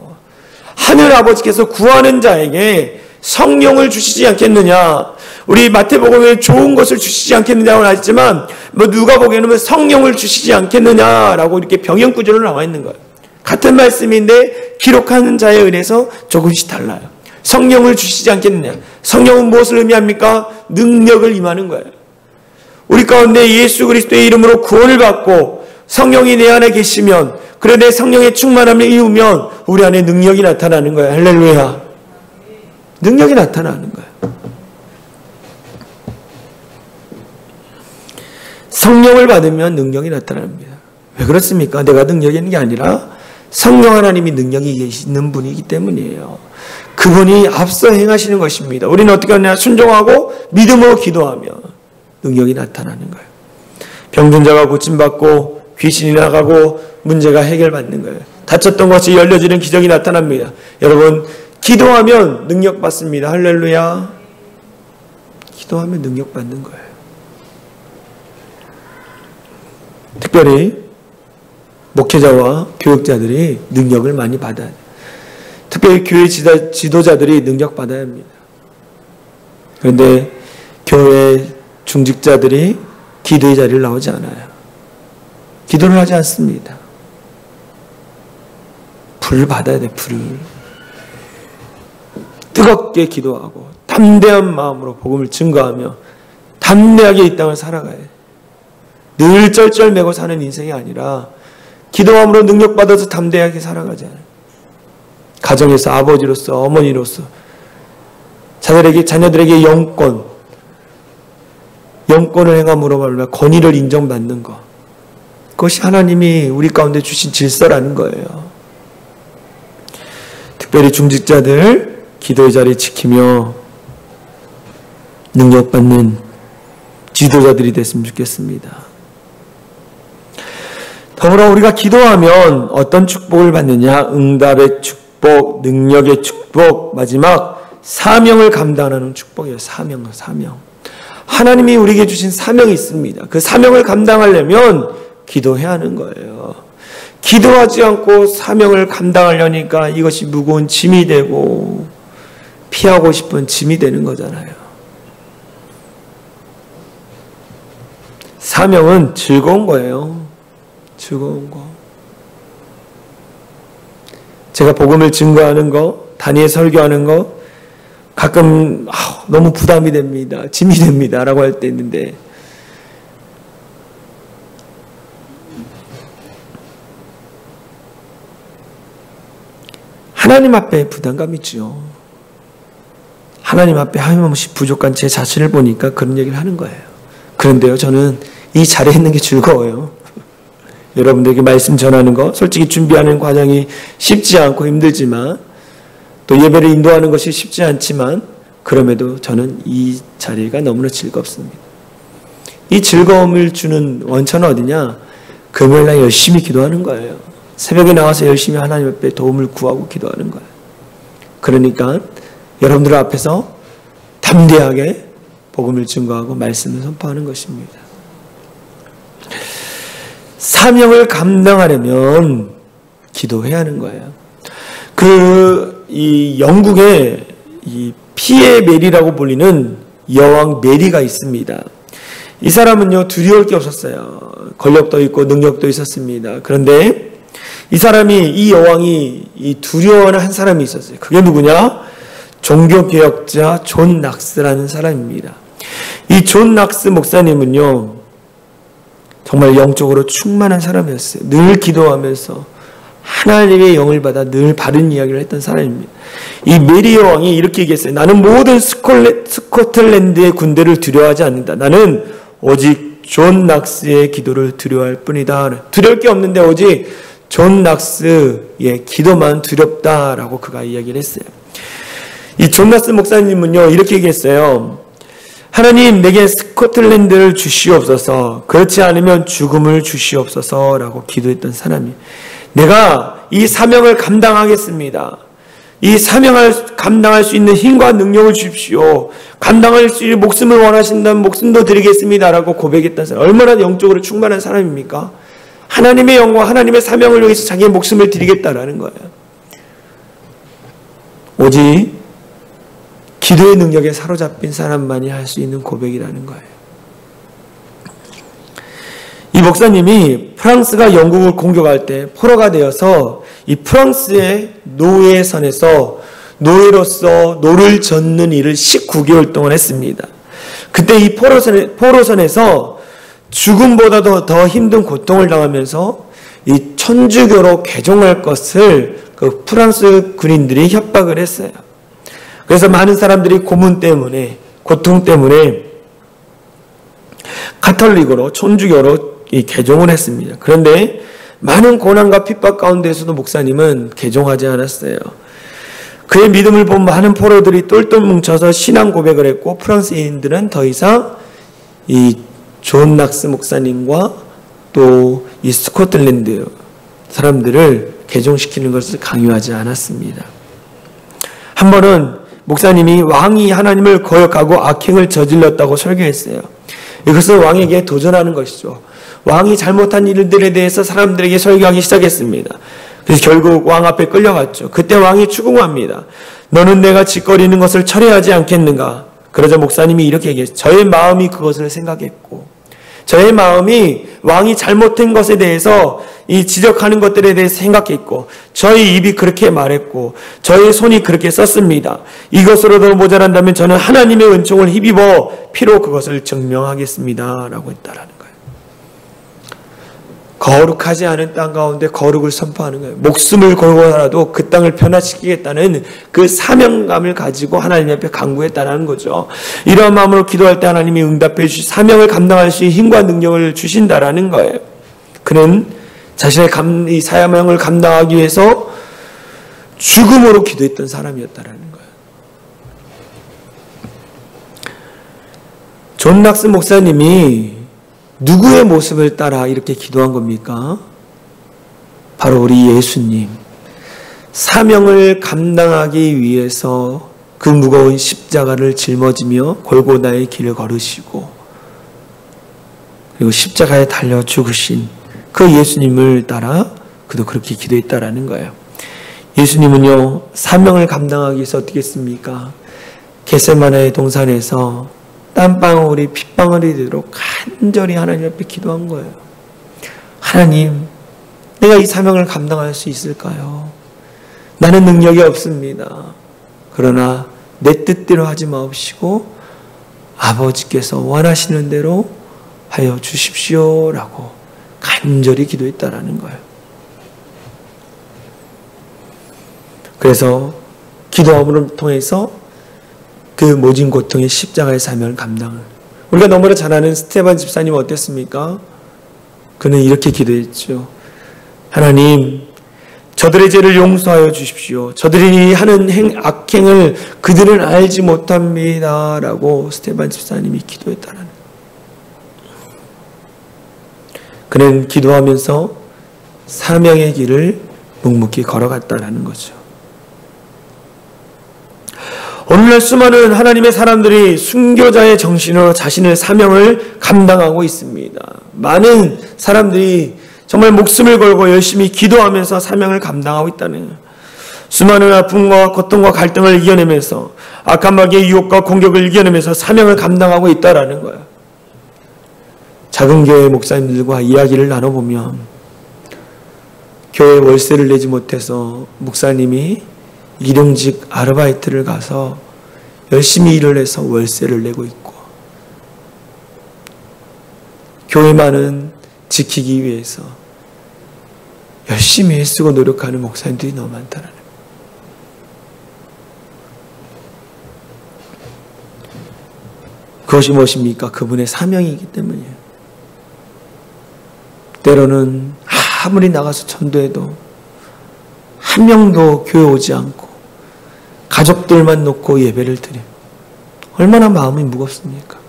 B: 구하는 자에게 성령을 주시지 않겠느냐. 우리 마태복음에 좋은 것을 주시지 않겠느냐고 하지만 누가복음에는 성령을 주시지 않겠느냐라고 이렇게 병행 구절로 나와 있는 거예요. 같은 말씀인데 기록하는 자에 의해서 조금씩 달라요. 성령을 주시지 않겠느냐. 성령은 무엇을 의미합니까? 능력을 임하는 거예요. 우리 가운데 예수 그리스도의 이름으로 구원을 받고 성령이 내 안에 계시면, 그래 내 성령의 충만함을 이루면 우리 안에 능력이 나타나는 거예요. 할렐루야. 능력이 나타나는 거예요. 성령을 받으면 능력이 나타납니다. 왜 그렇습니까? 내가 능력이 있는 게 아니라 성령 하나님이 능력이 있는 분이기 때문이에요. 그분이 앞서 행하시는 것입니다. 우리는 어떻게 하냐? 순종하고 믿음으로 기도하면 능력이 나타나는 거예요. 병든 자가 고침받고 귀신이 나가고 문제가 해결받는 거예요. 다쳤던 것이 열려지는 기적이 나타납니다. 여러분, 기도하면 능력 받습니다. 할렐루야. 기도하면 능력 받는 거예요. 특별히 목회자와 교육자들이 능력을 많이 받아야 돼요. 특별히 교회 지도자들이 능력 받아야 합니다. 그런데 교회 중직자들이 기도의 자리를 나오지 않아요. 기도를 하지 않습니다. 불을 받아야 돼, 불을. 뜨겁게 기도하고 담대한 마음으로 복음을 증거하며 담대하게 이 땅을 살아가야 돼. 늘 쩔쩔매고 사는 인생이 아니라 기도함으로 능력받아서 담대하게 살아가잖아요. 가정에서 아버지로서 어머니로서 자녀들에게 영권을 행함으로 말하면 권위를 인정받는 것. 그것이 하나님이 우리 가운데 주신 질서라는 거예요. 특별히 중직자들 기도의 자리 지키며 능력받는 지도자들이 됐으면 좋겠습니다. 더불어 우리가 기도하면 어떤 축복을 받느냐? 응답의 축복. 축복, 능력의 축복, 마지막 사명을 감당하는 축복이에요. 사명. 하나님이 우리에게 주신 사명이 있습니다. 그 사명을 감당하려면 기도해야 하는 거예요. 기도하지 않고 사명을 감당하려니까 이것이 무거운 짐이 되고 피하고 싶은 짐이 되는 거잖아요. 사명은 즐거운 거예요. 즐거운 거. 제가 복음을 증거하는 거, 단위에 설교하는 거 가끔 너무 부담이 됩니다. 짐이 됩니다. 라고 할 때 있는데 하나님 앞에 부담감이 있죠. 하나님 앞에 하염없이 부족한 제 자신을 보니까 그런 얘기를 하는 거예요. 그런데요, 저는 이 자리에 있는 게 즐거워요. 여러분들에게 말씀 전하는 거, 솔직히 준비하는 과정이 쉽지 않고 힘들지만 또 예배를 인도하는 것이 쉽지 않지만 그럼에도 저는 이 자리가 너무나 즐겁습니다. 이 즐거움을 주는 원천은 어디냐? 금요일날 열심히 기도하는 거예요. 새벽에 나와서 열심히 하나님 앞에 도움을 구하고 기도하는 거예요. 그러니까 여러분들 앞에서 담대하게 복음을 증거하고 말씀을 선포하는 것입니다. 사명을 감당하려면 기도해야 하는 거예요. 이 영국에 이 피에 메리라고 불리는 여왕 메리가 있습니다. 이 사람은요, 두려울 게 없었어요. 권력도 있고 능력도 있었습니다. 그런데 이 사람이, 이 여왕이 이 두려워하는 한 사람이 있었어요. 그게 누구냐? 종교개혁자 존 낙스라는 사람입니다. 이 존 낙스 목사님은요, 정말 영적으로 충만한 사람이었어요. 늘 기도하면서 하나님의 영을 받아 늘 바른 이야기를 했던 사람입니다. 이 메리 여왕이 이렇게 얘기했어요. 나는 모든 스코틀랜드의 군대를 두려워하지 않는다. 나는 오직 존 낙스의 기도를 두려워할 뿐이다. 두려울 게 없는데 오직 존 낙스의 기도만 두렵다라고 그가 이야기를 했어요. 이 존 낙스 목사님은요, 이렇게 얘기했어요. 하나님, 내게 스코틀랜드를 주시옵소서. 그렇지 않으면 죽음을 주시옵소서라고 기도했던 사람이, 내가 이 사명을 감당하겠습니다. 이 사명을 감당할 수 있는 힘과 능력을 주십시오. 감당할 수 있는 목숨을 원하신다면 목숨도 드리겠습니다라고 고백했던 사람, 얼마나 영적으로 충만한 사람입니까? 하나님의 영과 하나님의 사명을 위해서 자기의 목숨을 드리겠다라는 거예요. 오직 기도의 능력에 사로잡힌 사람만이 할 수 있는 고백이라는 거예요. 이 목사님이 프랑스가 영국을 공격할 때 포로가 되어서 이 프랑스의 노예선에서 노예로서 노를 젓는 일을 19개월 동안 했습니다. 그때 이 포로선에서 죽음보다도 더 힘든 고통을 당하면서 이 천주교로 개종할 것을 그 프랑스 군인들이 협박을 했어요. 그래서 많은 사람들이 고문 때문에, 고통 때문에 카톨릭으로, 천주교로 개종을 했습니다. 그런데 많은 고난과 핍박 가운데서도 목사님은 개종하지 않았어요. 그의 믿음을 본 많은 포로들이 똘똘 뭉쳐서 신앙 고백을 했고, 프랑스인들은 더 이상 이 존 낙스 목사님과 또 이 스코틀랜드 사람들을 개종시키는 것을 강요하지 않았습니다. 한 번은 목사님이 왕이 하나님을 거역하고 악행을 저질렀다고 설교했어요. 이것은 왕에게 도전하는 것이죠. 왕이 잘못한 일들에 대해서 사람들에게 설교하기 시작했습니다. 그래서 결국 왕 앞에 끌려갔죠. 그때 왕이 추궁합니다. 너는 내가 짓거리는 것을 철회하지 않겠는가? 그러자 목사님이 이렇게 얘기했어요. 저의 마음이 그것을 생각했고, 저의 마음이 왕이 잘못한 것에 대해서 이 지적하는 것들에 대해서 생각했고, 저의 입이 그렇게 말했고, 저의 손이 그렇게 썼습니다. 이것으로도 모자란다면 저는 하나님의 은총을 힘입어 피로 그것을 증명하겠습니다. 라고 했다라는 거예요. 거룩하지 않은 땅 가운데 거룩을 선포하는 거예요. 목숨을 걸고라도 그 땅을 변화시키겠다는 그 사명감을 가지고 하나님 앞에 간구했다는 거죠. 이런 마음으로 기도할 때 하나님이 응답해 주시, 사명을 감당할 수 있는 힘과 능력을 주신다라는 거예요. 그는 자신의 이 사명을 감당하기 위해서 죽음으로 기도했던 사람이었다라는 거예요. 존 낙스 목사님이 누구의 모습을 따라 이렇게 기도한 겁니까? 바로 우리 예수님. 사명을 감당하기 위해서 그 무거운 십자가를 짊어지며 골고다의 길을 걸으시고 그리고 십자가에 달려 죽으신 그 예수님을 따라 그도 그렇게 기도했다라는 거예요. 예수님은요, 사명을 감당하기 위해서 어떻게 했습니까? 겟세마네 동산에서 땀방울이 핏방울이 되도록 간절히 하나님 앞에 기도한 거예요. 하나님, 내가 이 사명을 감당할 수 있을까요? 나는 능력이 없습니다. 그러나 내 뜻대로 하지 마옵시고 아버지께서 원하시는 대로 하여 주십시오라고 간절히 기도했다라는 거예요. 그래서 기도함을 통해서 그 모진 고통의 십자가의 사명을 감당을. 우리가 너무나 잘 아는 스테반 집사님은 어땠습니까? 그는 이렇게 기도했죠. 하나님, 저들의 죄를 용서하여 주십시오. 저들이 하는 악행을 그들은 알지 못합니다. 라고 스테반 집사님이 기도했다는. 그는 기도하면서 사명의 길을 묵묵히 걸어갔다라는 거죠. 오늘날 수많은 하나님의 사람들이 순교자의 정신으로 자신의 사명을 감당하고 있습니다. 많은 사람들이 정말 목숨을 걸고 열심히 기도하면서 사명을 감당하고 있다는 거예요. 수많은 아픔과 고통과 갈등을 이겨내면서 악한 마귀의 유혹과 공격을 이겨내면서 사명을 감당하고 있다는 거예요. 작은 교회 목사님들과 이야기를 나눠보면 교회 월세를 내지 못해서 목사님이 일용직 아르바이트를 가서 열심히 일을 해서 월세를 내고 있고 교회만은 지키기 위해서 열심히 애쓰고 노력하는 목사님들이 너무 많다는 거예요. 그것이 무엇입니까? 그분의 사명이기 때문이에요. 때로는 아무리 나가서 전도해도 한 명도 교회 오지 않고 가족들만 놓고 예배를 드려요. 얼마나 마음이 무겁습니까?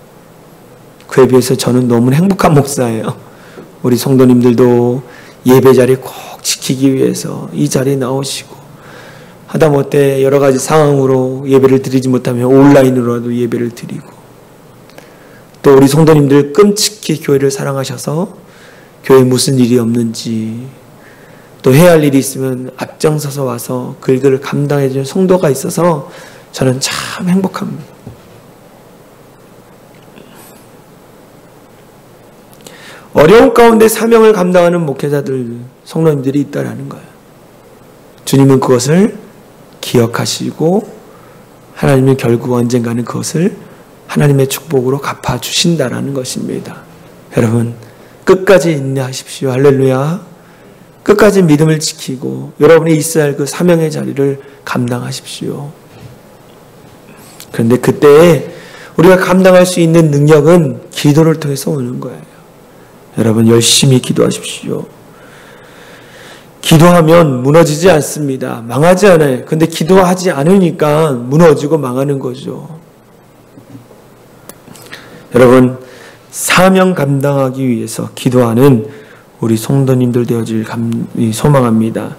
B: 그에 비해서 저는 너무 행복한 목사예요. 우리 성도님들도 예배 자리 꼭 지키기 위해서 이 자리에 나오시고 하다못해 여러 가지 상황으로 예배를 드리지 못하면 온라인으로라도 예배를 드리고 또 우리 성도님들 끔찍히 교회를 사랑하셔서 교회에 무슨 일이 없는지 또 해야 할 일이 있으면 앞장서서 와서 그 일들을 감당해 주는 성도가 있어서 저는 참 행복합니다. 어려운 가운데 사명을 감당하는 목회자들, 성도님들이 있다라는 거예요. 주님은 그것을 기억하시고 하나님은 결국 언젠가는 그것을 하나님의 축복으로 갚아주신다라는 것입니다. 여러분 끝까지 인내하십시오. 할렐루야. 끝까지 믿음을 지키고 여러분이 있어야 할 그 사명의 자리를 감당하십시오. 그런데 그때에 우리가 감당할 수 있는 능력은 기도를 통해서 오는 거예요. 여러분 열심히 기도하십시오. 기도하면 무너지지 않습니다. 망하지 않아요. 그런데 기도하지 않으니까 무너지고 망하는 거죠. 여러분 사명 감당하기 위해서 기도하는 우리 성도님들 되어질 소망합니다.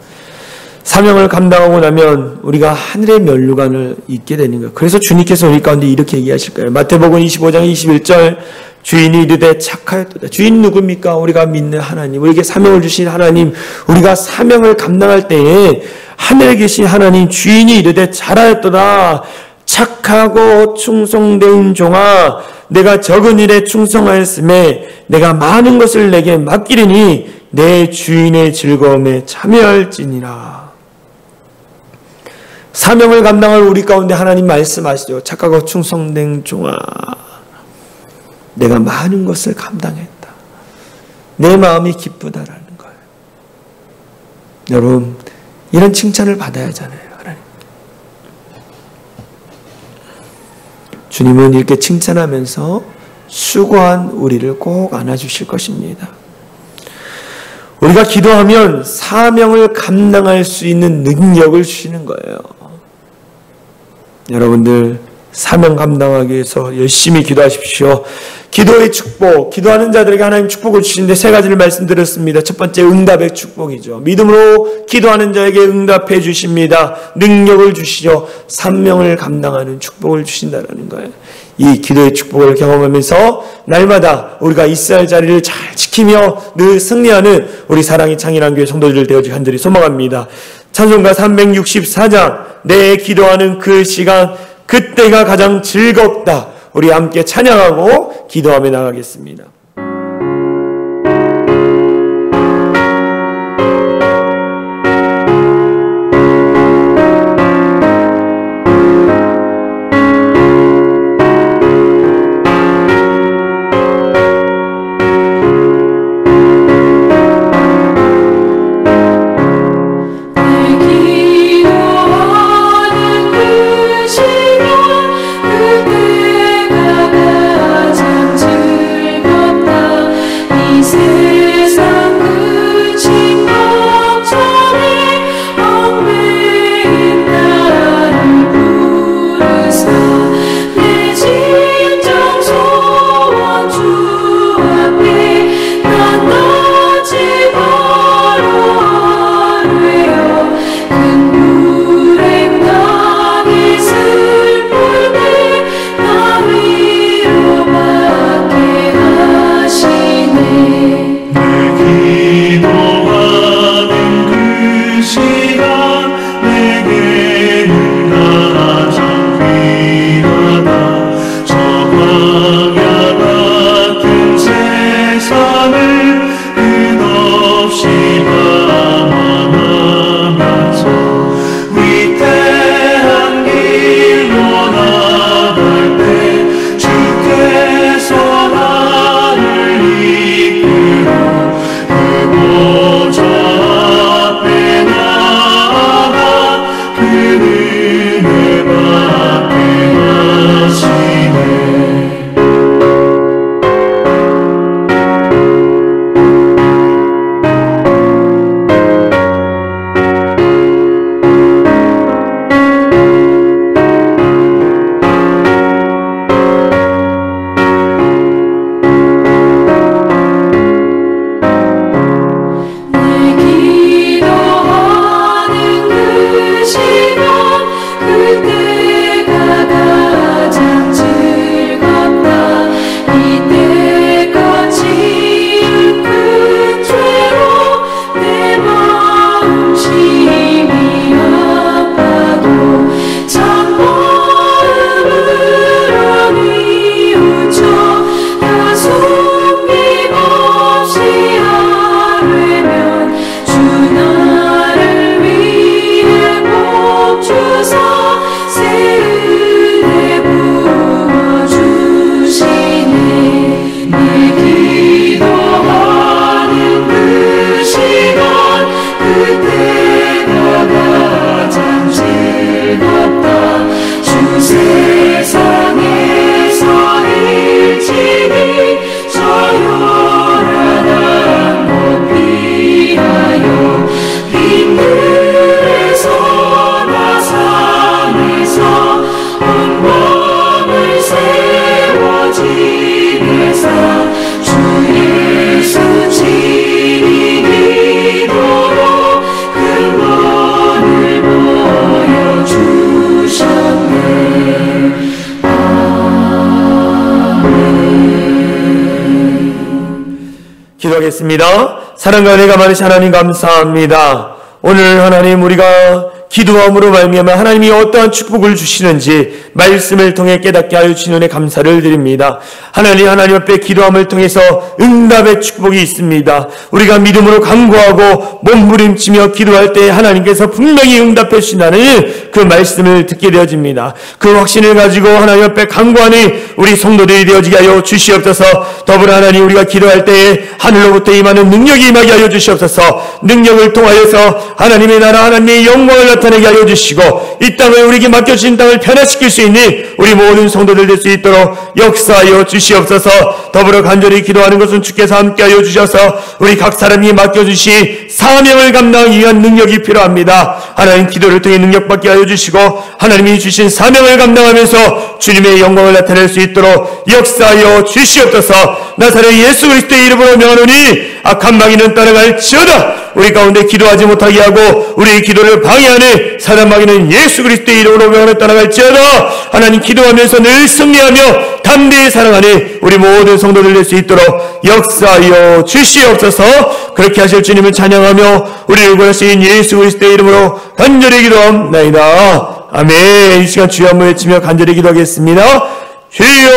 B: 사명을 감당하고 나면 우리가 하늘의 면류관을 잊게 되는 거예요. 그래서 주님께서 우리 가운데 이렇게 얘기하실 거예요. 마태복음 25장 21절 주인이 이르되 착하였도다. 주인 누굽니까? 우리가 믿는 하나님, 우리에게 사명을 주신 하나님, 우리가 사명을 감당할 때에 하늘에 계신 하나님 주인이 이르되 잘하였도다. 착하고 충성된 종아, 내가 적은 일에 충성하였음에 내가 많은 것을 내게 맡기리니 내 주인의 즐거움에 참여할지니라. 사명을 감당할 우리 가운데 하나님 말씀하시죠. 착하고 충성된 종아, 내가 많은 것을 감당했다. 내 마음이 기쁘다라는 거예요. 여러분 이런 칭찬을 받아야 하잖아요. 하나님. 주님은 이렇게 칭찬하면서 수고한 우리를 꼭 안아주실 것입니다. 우리가 기도하면 사명을 감당할 수 있는 능력을 주시는 거예요. 여러분들 사명 감당하기 위해서 열심히 기도하십시오. 기도의 축복, 기도하는 자들에게 하나님 축복을 주시는데 세 가지를 말씀드렸습니다. 첫 번째, 응답의 축복이죠. 믿음으로 기도하는 자에게 응답해 주십니다. 능력을 주시죠. 산명을 감당하는 축복을 주신다는 거예요. 이 기도의 축복을 경험하면서 날마다 우리가 있어야 할 자리를 잘 지키며 늘 승리하는 우리 사랑의 창일한교회 성도들 되어지 간절히 소망합니다. 찬송가 364장, 내 기도하는 그 시간, 그때가 가장 즐겁다. 우리 함께 찬양하고 기도하며 나가겠습니다. 기도하겠습니다. 사랑과 은혜가 많으신 하나님 감사합니다. 오늘 하나님 우리가 기도함으로 말미암아 하나님이 어떠한 축복을 주시는지 말씀을 통해 깨닫게 하여 주신 은혜 감사를 드립니다. 하나님 앞에 기도함을 통해서 응답의 축복이 있습니다. 우리가 믿음으로 간구하고 몸부림치며 기도할 때 하나님께서 분명히 응답해 주신다는 그 말씀을 듣게 되어집니다. 그 확신을 가지고 하나님 앞에 간구하는 우리 성도들이 되어지게 하여 주시옵소서. 더불어 하나님 우리가 기도할 때에 하늘로부터 임하는 능력이 임하게 하여 주시옵소서. 능력을 통하여서 하나님의 나라 하나님의 영광을 나타내게 하여 주시고 이 땅을 우리에게 맡겨주신 땅을 변화시킬 수 있는 우리 모든 성도들 될 수 있도록 역사하여 주시옵소서. 더불어 간절히 기도하는 것은 주께서 함께하여 주셔서 우리 각 사람이 맡겨주신 사명을 감당하기 위한 능력이 필요합니다. 하나님 기도를 통해 능력받게 하여 주시고 하나님이 주신 사명을 감당하면서 주님의 영광을 나타낼 수 있도록 역사하여 주시옵소서. 나사렛 예수 그리스도의 이름으로 명하노니 악한 마귀는 따라갈지어다. 우리 가운데 기도하지 못하게 하고 우리의 기도를 방해하는 사단 마귀는 예수 그리스도의 이름으로 명하노니 따라갈지어다. 하나님, 기도하면서 늘 승리하며 담대히 사랑하는 우리 모든 성도들 될 수 있도록 역사하여 주시옵소서. 그렇게 하실 주님을 찬양하며 우리를 구하신 예수 그리스도의 이름으로 간절히 기도합나이다. 아멘. 이 시간 주여 한번 외치며 간절히 기도하겠습니다. 주여.